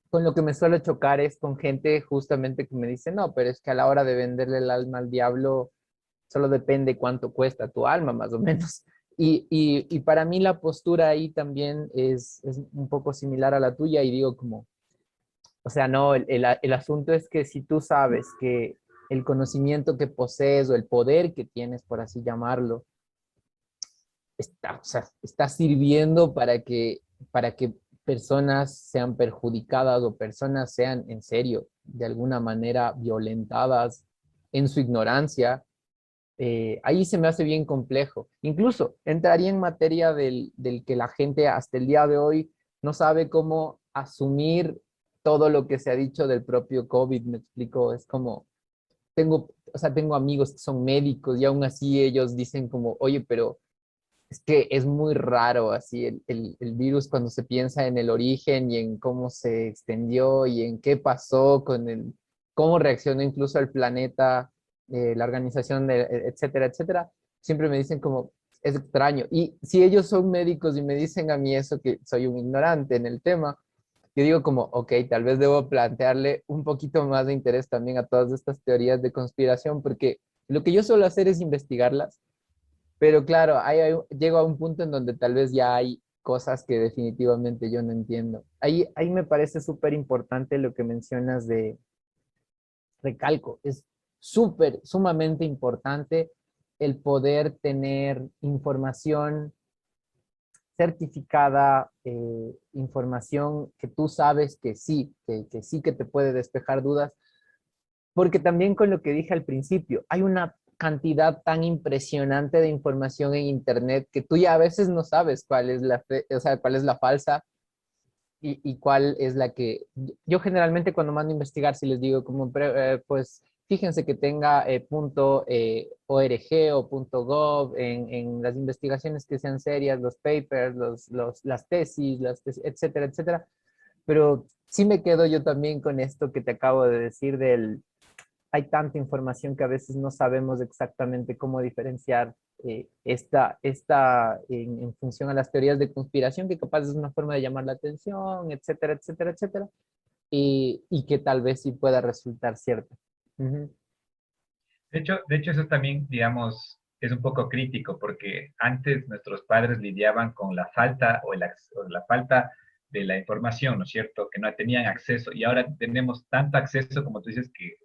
A: con lo que me suelo chocar es con gente justamente que me dice, no, pero es que a la hora de venderle el alma al diablo, solo depende cuánto cuesta tu alma, más o menos. Y para mí la postura ahí también es un poco similar a la tuya y digo como, o sea, no, el asunto es que si tú sabes que el conocimiento que posees o el poder que tienes, por así llamarlo, está, o sea, está sirviendo para que personas sean perjudicadas o personas sean en serio, de alguna manera violentadas en su ignorancia, ahí se me hace bien complejo. Incluso entraría en materia del que la gente hasta el día de hoy no sabe cómo asumir todo lo que se ha dicho del propio COVID, me explico, es como, tengo, o sea, tengo amigos que son médicos y aún así ellos dicen como, oye, pero Es que es muy raro así el virus cuando se piensa en el origen y en cómo se extendió y en qué pasó con cómo reaccionó incluso el planeta, la organización, etcétera, etcétera. Siempre me dicen como, es extraño. Y si ellos son médicos y me dicen a mí eso, que soy un ignorante en el tema, yo digo como, ok, tal vez debo plantearle un poquito más de interés también a todas estas teorías de conspiración, porque lo que yo suelo hacer es investigarlas, pero claro, llego a un punto en donde tal vez ya hay cosas que definitivamente yo no entiendo. Ahí me parece súper importante lo que mencionas de recalco. Es sumamente importante el poder tener información certificada, información que tú sabes que sí que te puede despejar dudas, porque también con lo que dije al principio, hay una cantidad tan impresionante de información en Internet que tú ya a veces no sabes cuál es o sea, cuál es la falsa y cuál es la que... Yo generalmente cuando mando a investigar, si les digo como, pues fíjense que tenga .org o .gov en las investigaciones que sean serias, los papers, las tesis, etcétera, etcétera. Pero sí me quedo yo también con esto que te acabo de decir hay tanta información que a veces no sabemos exactamente cómo diferenciar esta en función a las teorías de conspiración, que capaz es una forma de llamar la atención, etcétera, etcétera, etcétera, y que tal vez sí pueda resultar cierta. Ujú.
B: De hecho, eso también, digamos, es un poco crítico porque antes nuestros padres lidiaban con la falta o la falta de la información, ¿no es cierto? Que no tenían acceso y ahora tenemos tanto acceso, como tú dices, que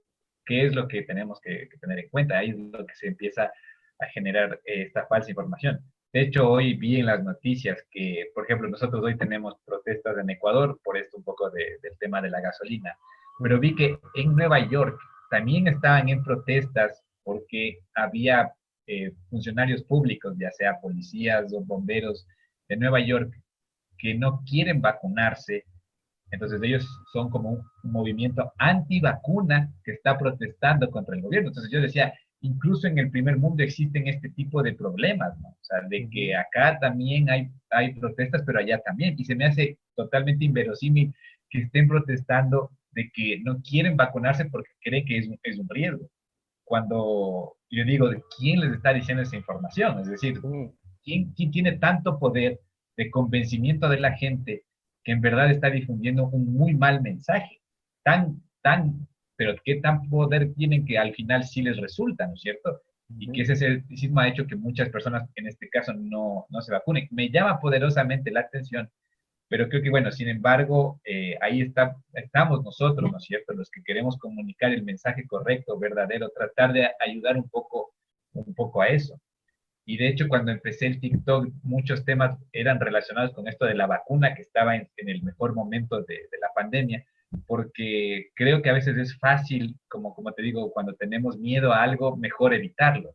B: qué es lo que tenemos que tener en cuenta. Ahí es lo que se empieza a generar esta falsa información. De hecho, hoy vi en las noticias que, por ejemplo, nosotros hoy tenemos protestas en Ecuador por esto un poco del tema de la gasolina, pero vi que en Nueva York también estaban en protestas porque había funcionarios públicos, ya sea policías o bomberos de Nueva York, que no quieren vacunarse. Entonces ellos son como un movimiento antivacuna que está protestando contra el gobierno. Entonces yo decía, incluso en el primer mundo existen este tipo de problemas, ¿no? O sea, de que
A: Ujú.
B: acá también hay protestas, pero allá también. Y se me hace totalmente inverosímil que estén protestando de que no quieren vacunarse porque creen que es un riesgo. Cuando yo digo, ¿quién les está diciendo esa información? Es decir,
A: Sí.
B: ¿quién tiene tanto poder de convencimiento de la gente que en verdad está difundiendo un muy mal mensaje? Pero qué tan poder tienen que al final sí les resulta, ¿no es cierto? Y que
A: Ujú.
B: ese escepticismo ha hecho que muchas personas, en este caso, no se vacunen. Me llama poderosamente la atención, pero creo que, bueno, sin embargo, ahí estamos nosotros, ¿no es cierto? Los que queremos comunicar el mensaje correcto, verdadero, tratar de ayudar un poco a eso. Y de hecho, cuando empecé el TikTok, muchos temas eran relacionados con esto de la vacuna que estaba en el mejor momento de la pandemia, porque creo que a veces es fácil, como te digo, cuando tenemos miedo a algo, mejor evitarlo.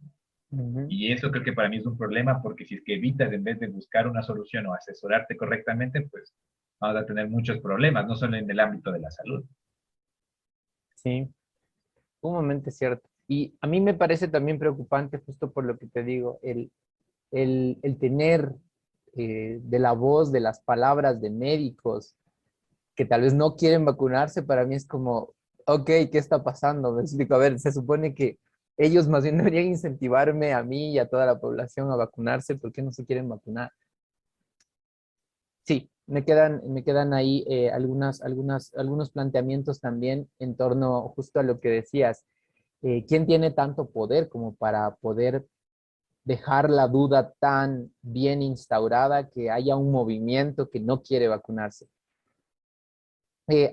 A: Ujú.
B: Y eso creo que para mí es un problema, porque si es que evitas en vez de buscar una solución o asesorarte correctamente, pues vamos a tener muchos problemas, no solo en el ámbito de la salud.
A: Sí, sumamente cierto. Y a mí me parece también preocupante, justo por lo que te digo, el tener de la voz, de las palabras de médicos que tal vez no quieren vacunarse, para mí es como, ok, ¿qué está pasando? Me explico, a ver, se supone que ellos más bien deberían incentivarme a mí y a toda la población a vacunarse, ¿por qué no se quieren vacunar? Sí, me quedan ahí algunos planteamientos también en torno justo a lo que decías. ¿Quién tiene tanto poder como para poder dejar la duda tan bien instaurada que haya un movimiento que no quiere vacunarse?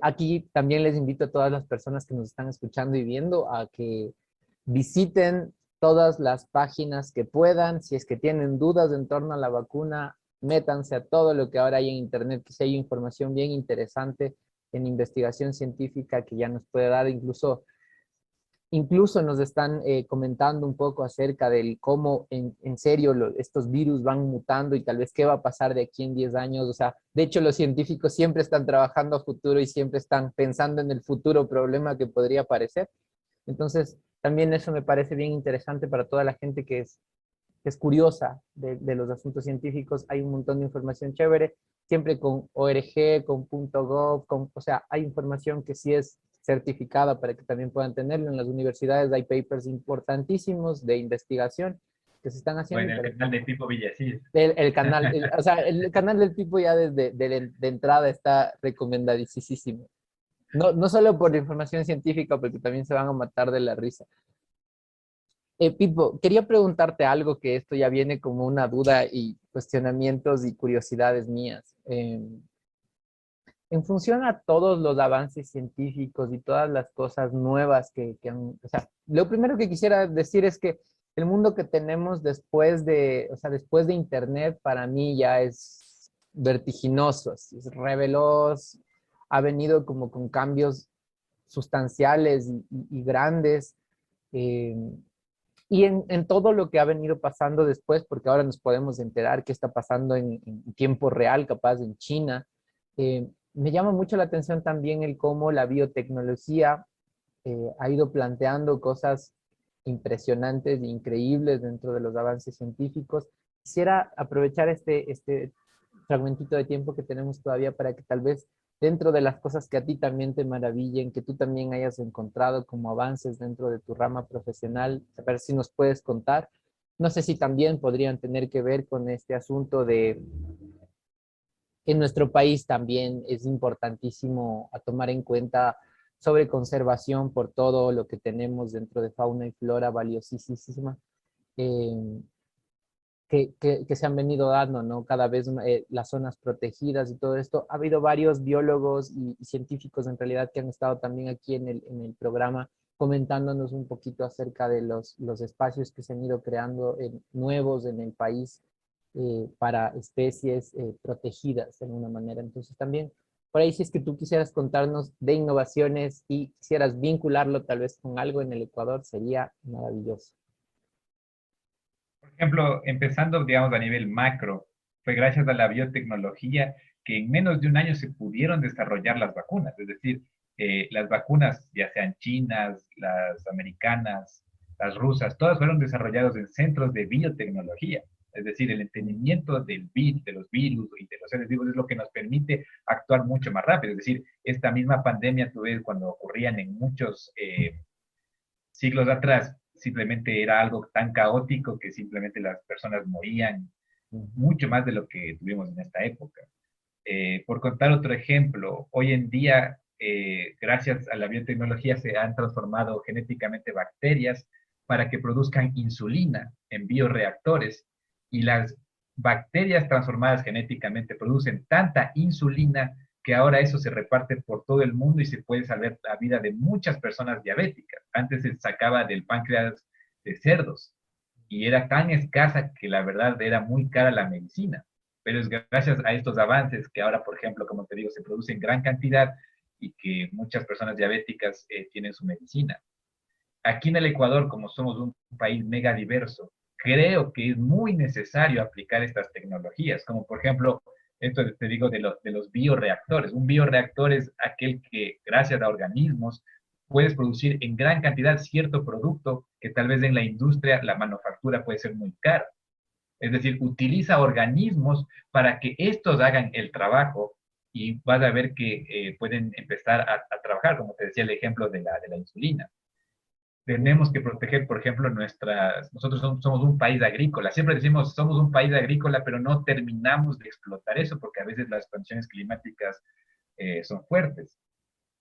A: Aquí también les invito a todas las personas que nos están escuchando y viendo a que visiten todas las páginas que puedan. Si es que tienen dudas en torno a la vacuna, métanse a todo lo que ahora hay en Internet, que si hay información bien interesante en investigación científica que ya nos puede dar incluso nos están comentando un poco acerca del cómo en serio estos virus van mutando y tal vez qué va a pasar de aquí en 10 años. O sea, de hecho los científicos siempre están trabajando a futuro y siempre están pensando en el futuro problema que podría aparecer. Entonces, también eso me parece bien interesante para toda la gente que es es curiosa de los asuntos científicos. Hay un montón de información chévere, siempre con ORG, con .gov, o sea, hay información que sí es certificada para que también puedan tenerlo. En las universidades hay papers importantísimos de investigación que se están
B: O en
A: haciendo.
B: el canal de Pipo Villasís.
A: El canal, o sea, el canal del tipo ya desde de entrada está recomendadísimo. No, no solo por la información científica, porque también se van a matar de la risa. Pipo, quería preguntarte algo que esto ya viene como una duda y cuestionamientos y curiosidades mías. En función a todos los avances científicos y todas las cosas nuevas que han, o sea, lo primero que quisiera decir es que el mundo que tenemos después de, o sea, después de Internet para mí ya es vertiginoso, es re veloz, ha venido como con cambios sustanciales y grandes. eh, y en todo lo que ha venido pasando después, porque ahora nos podemos enterar qué está pasando en tiempo real, capaz en China. Me llama mucho la atención también el cómo la biotecnología ha ido planteando cosas impresionantes e increíbles dentro de los avances científicos. Quisiera aprovechar este fragmentito de tiempo que tenemos todavía para que tal vez dentro de las cosas que a ti también te maravillen, que tú también hayas encontrado como avances dentro de tu rama profesional, a ver si nos puedes contar. No sé si también podrían tener que ver con este asunto de en nuestro país también es importantísimo a tomar en cuenta sobre conservación por todo lo que tenemos dentro de fauna y flora valiosísima. Eh, que se han venido dando, ¿no? Cada vez las zonas protegidas y todo esto. Ha habido varios biólogos y científicos en realidad que han estado también aquí en el programa comentándonos un poquito acerca de los espacios que se han ido creando nuevos en el país para especies protegidas de alguna manera. Entonces también, por ahí si es que tú quisieras contarnos de innovaciones y quisieras vincularlo tal vez con algo en el Ecuador, sería maravilloso.
B: Por ejemplo, empezando, digamos, a nivel macro, fue gracias a la biotecnología que en menos de un año se pudieron desarrollar las vacunas. Es decir, las vacunas, ya sean chinas, las americanas, las rusas, todas fueron desarrolladas en centros de biotecnología. Es decir, el entendimiento de los virus y de los seres vivos es lo que nos permite actuar mucho más rápido. Es decir, esta misma pandemia, tú ves, cuando ocurrían en muchos siglos atrás, simplemente era algo tan caótico que simplemente las personas morían mucho más de lo que tuvimos en esta época. Por contar otro ejemplo, hoy en día, gracias a la biotecnología, se han transformado genéticamente bacterias para que produzcan insulina en bioreactores y las bacterias transformadas genéticamente producen tanta insulina que ahora eso se reparte por todo el mundo y se puede salvar la vida de muchas personas diabéticas. Antes se sacaba del páncreas de cerdos y era tan escasa que la verdad era muy cara la medicina. Pero es gracias a estos avances que ahora, por ejemplo, como te digo, se produce en gran cantidad y que muchas personas diabéticas tienen su medicina. Aquí en el Ecuador, como somos un país mega diverso, creo que es muy necesario aplicar estas tecnologías, como por ejemplo, esto te digo de los bioreactores. Un bioreactor es aquel que, gracias a organismos, puedes producir en gran cantidad cierto producto que tal vez en la industria, la manufactura puede ser muy caro. Es decir, utiliza organismos para que estos hagan el trabajo y vas a ver que pueden empezar a trabajar, como te decía el ejemplo de la insulina. Tenemos que proteger, por ejemplo, nosotros somos un país agrícola. Siempre decimos somos un país agrícola, pero no terminamos de explotar eso porque a veces las condiciones climáticas son fuertes.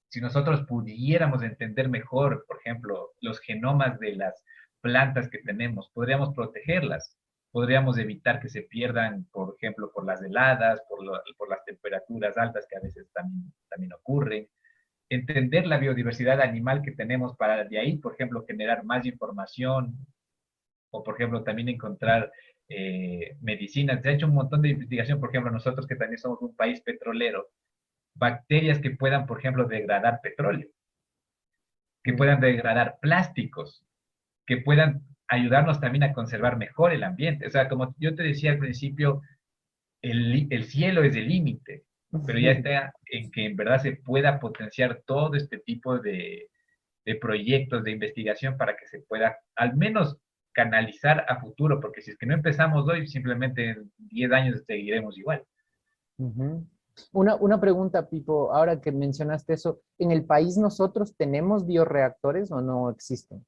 B: Si nosotros pudiéramos entender mejor, por ejemplo, los genomas de las plantas que tenemos, podríamos protegerlas, podríamos evitar que se pierdan, por ejemplo, por las heladas, por las temperaturas altas que a veces también ocurren. Entender la biodiversidad animal que tenemos para de ahí, por ejemplo, generar más información o, por ejemplo, también encontrar medicinas. Se ha hecho un montón de investigación, por ejemplo, nosotros que también somos un país petrolero, bacterias que puedan, por ejemplo, degradar petróleo, que puedan degradar plásticos, que puedan ayudarnos también a conservar mejor el ambiente. O sea, como yo te decía al principio, el cielo es el límite, pero ya está en que en verdad se pueda potenciar todo este tipo de proyectos de investigación para que se pueda al menos canalizar a futuro, porque si es que no empezamos hoy, simplemente en 10 años seguiremos igual.
A: Ujú. Una pregunta, Pipo, ahora que mencionaste eso, ¿en el país nosotros tenemos bioreactores o no existen?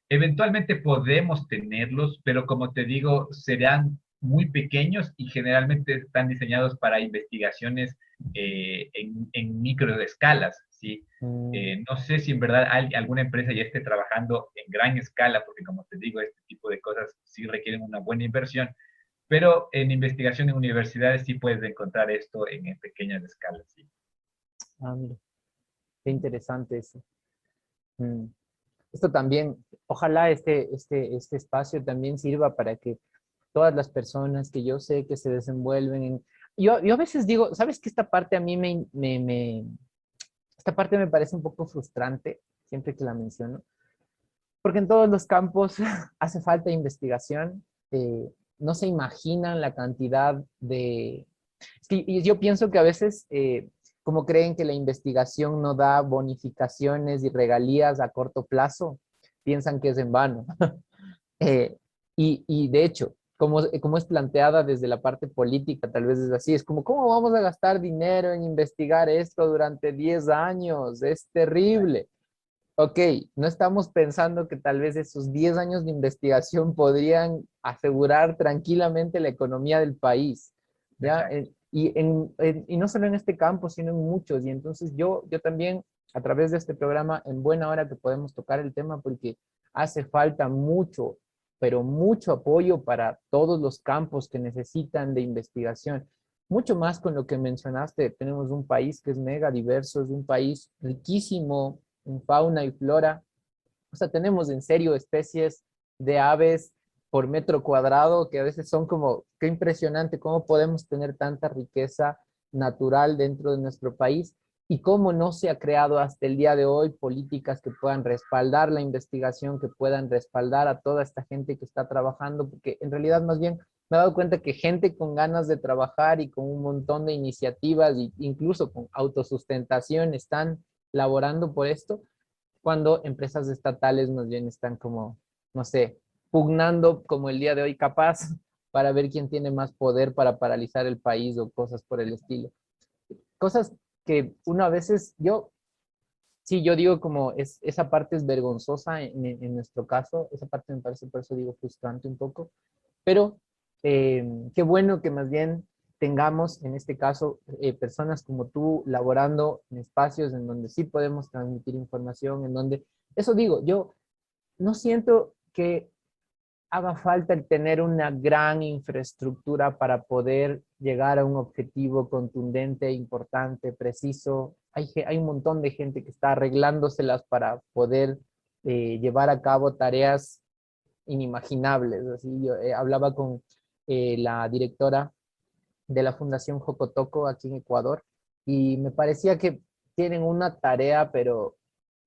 B: Eventualmente podemos tenerlos, pero como te digo, serán muy pequeños y generalmente están diseñados para investigaciones en microescalas, ¿sí?
A: Mm,
B: No sé si en verdad alguna empresa ya esté trabajando en gran escala, porque como te digo, este tipo de cosas sí requieren una buena inversión, pero en investigación en universidades sí puedes encontrar esto en pequeñas escalas, ¿sí?
A: mira, qué interesante eso. Mm. Esto también, ojalá este espacio también sirva para que todas las personas que yo sé que se desenvuelven en... Yo a veces digo, ¿sabes qué? Esta parte a mí esta parte me parece un poco frustrante, siempre que la menciono, porque en todos los campos hace falta investigación, no se imaginan la cantidad de... Sí, y yo pienso que a veces, como creen que la investigación no da bonificaciones y regalías a corto plazo, piensan que es en vano. Eh, y de hecho, como es planteada desde la parte política, tal vez es así, es como, ¿cómo vamos a gastar dinero en investigar esto durante 10 años? Es terrible. Ok, no estamos pensando que tal vez esos 10 años de investigación podrían asegurar tranquilamente la economía del país, ¿ya?
B: Exacto.
A: Y no solo en este campo, sino en muchos. Y entonces yo también, a través de este programa, en buena hora que podemos tocar el tema, porque hace falta mucho, pero mucho apoyo para todos los campos que necesitan de investigación. Mucho más con lo que mencionaste, tenemos un país que es mega diverso, es un país riquísimo en fauna y flora. O sea, tenemos en serio especies de aves por metro cuadrado que a veces son como, qué impresionante cómo podemos tener tanta riqueza natural dentro de nuestro país y cómo no se ha creado hasta el día de hoy políticas que puedan respaldar la investigación, que puedan respaldar a toda esta gente que está trabajando, porque en realidad más bien me he dado cuenta que gente con ganas de trabajar y con un montón de iniciativas e incluso con autosustentación están laborando por esto, cuando empresas estatales más bien están como, no sé, pugnando como el día de hoy capaz para ver quién tiene más poder para paralizar el país o cosas por el estilo. Cosas que uno a veces, sí, yo digo como esa parte es vergonzosa en nuestro caso, esa parte me parece, por eso digo, frustrante un poco, pero qué bueno que más bien tengamos, en este caso, personas como tú laborando en espacios en donde sí podemos transmitir información, en donde, eso digo, yo no siento que haga falta el tener una gran infraestructura para poder llegar a un objetivo contundente, importante, preciso. Hay un montón de gente que está arreglándoselas para poder llevar a cabo tareas inimaginables. Así, yo hablaba con la directora de la Fundación Jocotoco aquí en Ecuador y me parecía que tienen una tarea, pero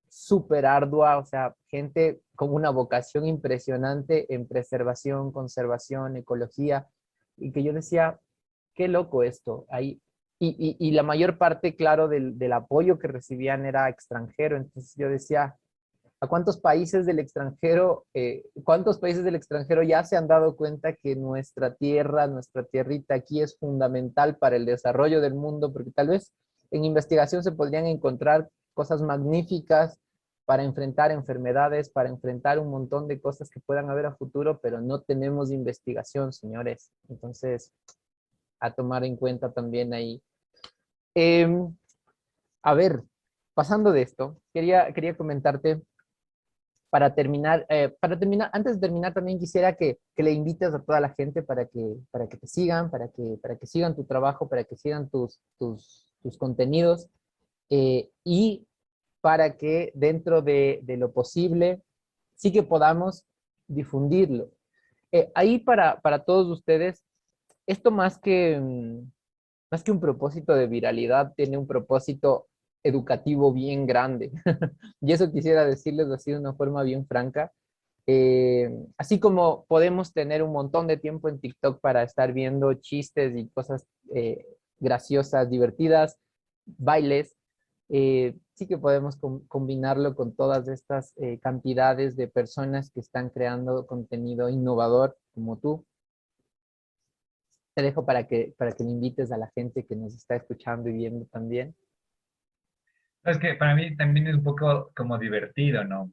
A: súper ardua, o sea, gente con una vocación impresionante en preservación, conservación, ecología, y que yo decía, qué loco esto. Ahí, y la mayor parte, claro, del apoyo que recibían era extranjero, entonces yo decía, ¿a cuántos países del extranjero ya se han dado cuenta que nuestra tierra, nuestra tierrita aquí es fundamental para el desarrollo del mundo? Porque tal vez en investigación se podrían encontrar cosas magníficas para enfrentar enfermedades, para enfrentar un montón de cosas que puedan haber a futuro, pero no tenemos investigación, señores. Entonces, a tomar en cuenta también ahí. Em, a ver, pasando de esto, quería comentarte para terminar, antes de terminar, también quisiera que le invites a toda la gente para que te sigan, para que sigan tu trabajo, para que sigan tus contenidos y para que dentro de lo posible sí que podamos difundirlo. Ahí para todos ustedes, esto más que un propósito de viralidad, tiene un propósito educativo bien grande. Y eso quisiera decirles así de una forma bien franca. Así como podemos tener un montón de tiempo en TikTok para estar viendo chistes y cosas graciosas, divertidas, bailes, sí que podemos combinarlo con todas estas cantidades de personas que están creando contenido innovador como tú. Te dejo para que le invites a la gente que nos está escuchando y viendo también.
B: No, es que para mí también es un poco como divertido, ¿no?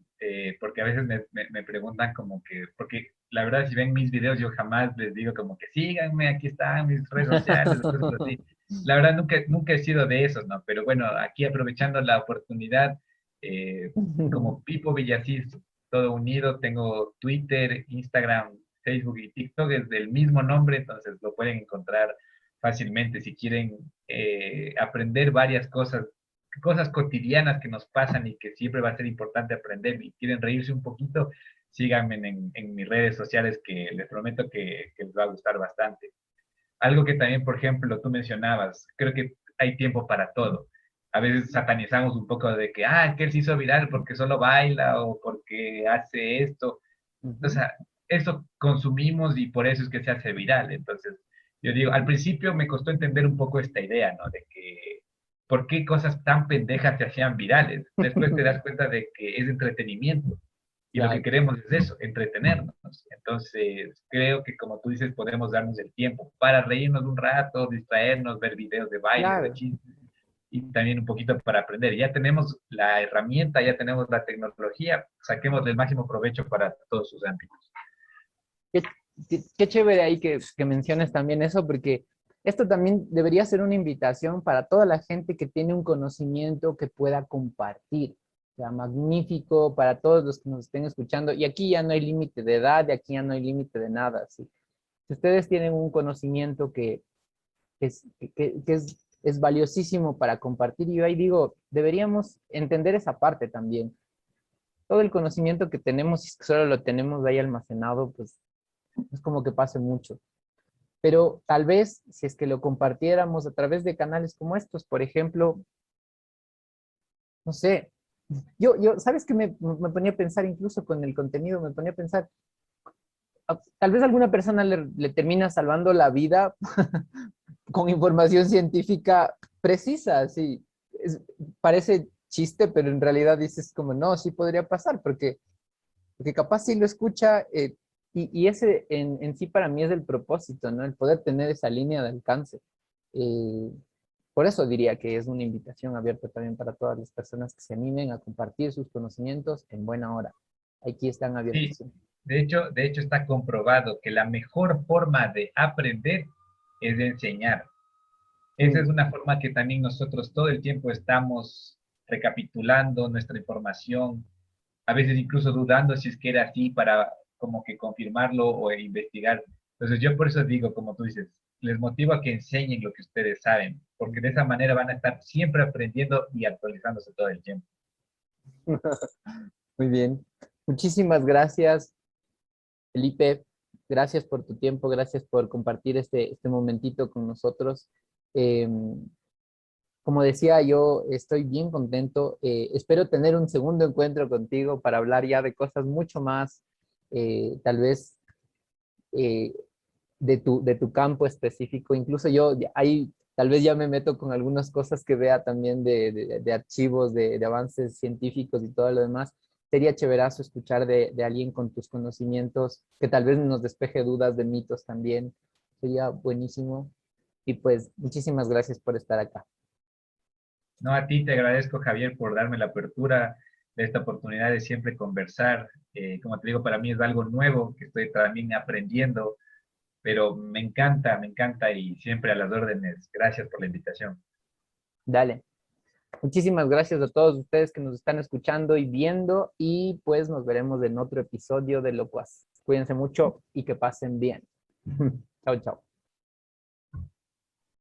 B: Porque a veces me preguntan como que, porque la verdad si ven mis videos yo jamás les digo como que síganme, aquí están mis redes sociales, cosas así. La verdad nunca he sido de esos, ¿no? Pero bueno, aquí aprovechando la oportunidad, eh, como Pipo Villasís, todo unido, tengo Twitter, Instagram, Facebook y TikTok, es del mismo nombre, entonces lo pueden encontrar fácilmente si quieren aprender varias cosas cotidianas que nos pasan y que siempre va a ser importante aprender y quieren reírse un poquito, síganme en mis redes sociales que les prometo que les va a gustar bastante. Algo que también, por ejemplo, tú mencionabas, creo que hay tiempo para todo. A veces satanizamos un poco de que, que él se hizo viral porque solo baila o porque hace esto. O
A: Ujú.
B: sea, eso consumimos y por eso es que se hace viral. Entonces, yo digo, al principio me costó entender un poco esta idea, ¿no? De que por qué cosas tan pendejas se hacían virales. Después te das cuenta de que es entretenimiento y lo que
A: Claro,
B: queremos es eso, entretenernos. Entonces, creo que como tú dices, podemos darnos el tiempo para reírnos un rato, distraernos, ver videos de baile, de
A: claro.
B: chistes y también un poquito para aprender. Ya tenemos la herramienta, ya tenemos la tecnología, saquemos el máximo provecho para todos sus ámbitos.
A: Qué, qué chévere ahí que menciones también eso, porque esto también debería ser una invitación para toda la gente que tiene un conocimiento que pueda compartir. O sea, magnífico para todos los que nos estén escuchando. Y aquí ya no hay límite de edad, y aquí ya no hay límite de nada. ¿Sí? Si ustedes tienen un conocimiento que es valiosísimo para compartir, y yo ahí digo, deberíamos entender esa parte también. Todo el conocimiento que tenemos, si es que solo lo tenemos ahí almacenado, pues es como que pase mucho. Pero tal vez si es que lo compartiéramos a través de canales como estos, por ejemplo, no sé, ¿sabes qué me ponía a pensar incluso con el contenido? Me ponía a pensar, tal vez alguna persona le termina salvando la vida con información científica precisa, sí. Parece chiste, pero en realidad dices como, no, sí podría pasar, porque capaz sí lo escucha, y ese en sí para mí es el propósito, ¿no? El poder tener esa línea de alcance. Eh, por eso diría que es una invitación abierta también para todas las personas que se animen a compartir sus conocimientos en buena hora. Aquí están abiertos.
B: Sí,
A: Sí.
B: de hecho está comprobado que la mejor forma de aprender es de enseñar. Esa es
A: Mm,
B: una forma que también nosotros todo el tiempo estamos recapitulando nuestra información, a veces incluso dudando si es que era así para como que confirmarlo o investigar. Entonces yo por eso digo, como tú dices, les motivo a que enseñen lo que ustedes saben, porque de esa manera van a estar siempre aprendiendo y actualizándose todo el tiempo.
A: muy bien. Muchísimas gracias, Felipe. Gracias por tu tiempo, gracias por compartir este momentito con nosotros. Eh, Como decía, yo estoy bien contento. Espero tener un segundo encuentro contigo para hablar ya de cosas mucho más, tal vez, eh, de tu campo específico. Incluso yo ahí tal vez ya me meto con algunas cosas que vea también de archivos, de avances científicos y todo lo demás. Sería chéverazo escuchar de alguien con tus conocimientos que tal vez nos despeje dudas de mitos también. Sería buenísimo. Y pues muchísimas gracias por estar acá.
B: No, a ti te agradezco, Javier, por darme la apertura de esta oportunidad de siempre conversar. Como te digo, para mí es algo nuevo que estoy también aprendiendo, pero me encanta y siempre a las órdenes. Gracias por la invitación.
A: Dale. Muchísimas gracias a todos ustedes que nos están escuchando y viendo, y pues nos veremos en otro episodio de Locuaz. Cuídense mucho y que pasen bien. Chao, chao.